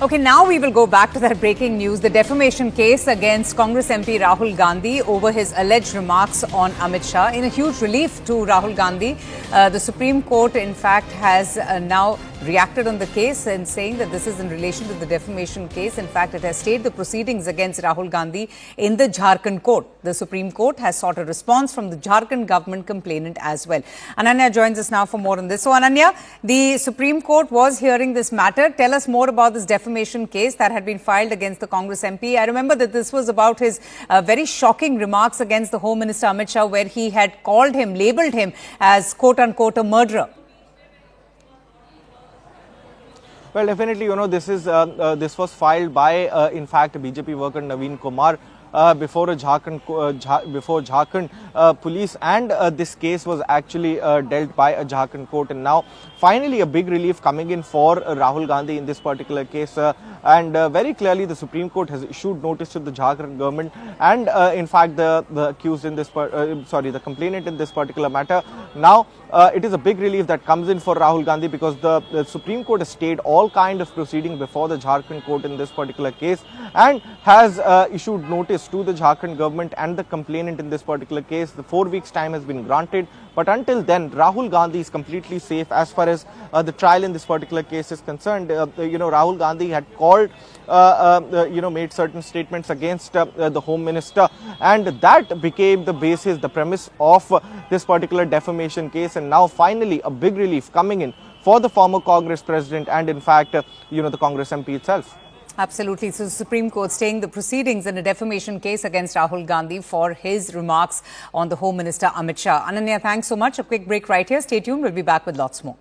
Okay, now we will go back to that breaking news, the defamation case against Congress MP Rahul Gandhi over his alleged remarks on Amit Shah. In a huge relief to Rahul Gandhi, the Supreme Court, in fact, has now reacted on the case and saying that this is in relation to the defamation case. In fact, it has stayed the proceedings against Rahul Gandhi in the Jharkhand court. The Supreme Court has sought a response from the Jharkhand government complainant as well. Ananya joins us now for more on this. So, Ananya, the Supreme Court was hearing this matter. Tell us more about this defamation case that had been filed against the Congress MP. I remember that this was about his very shocking remarks against the Home Minister Amit Shah, where he had called him, labelled him as quote-unquote a murderer. Well, definitely, this was filed by, in fact, BJP worker Naveen Kumar before Jharkhand police, and this case was actually dealt by a Jharkhand court. And now, finally, a big relief coming in for Rahul Gandhi in this particular case. And very clearly, the Supreme Court has issued notice to the Jharkhand government, and in fact, the accused in this, the complainant in this particular matter. Now, it is a big relief that comes in for Rahul Gandhi, because the Supreme Court has stayed all kind of proceeding before the Jharkhand court in this particular case, and has issued notice to the Jharkhand government and the complainant in this particular case. The 4 weeks time has been granted, but until then, Rahul Gandhi is completely safe as far as the trial in this particular case is concerned. Rahul Gandhi had called, made certain statements against the Home Minister, and that became the basis, the premise of this particular defamation case. And now, finally, a big relief coming in for the former Congress president and, in fact, the Congress MP itself. Absolutely. So the Supreme Court staying the proceedings in a defamation case against Rahul Gandhi for his remarks on the Home Minister Amit Shah. Ananya, thanks so much. A quick break right here. Stay tuned. We'll be back with lots more.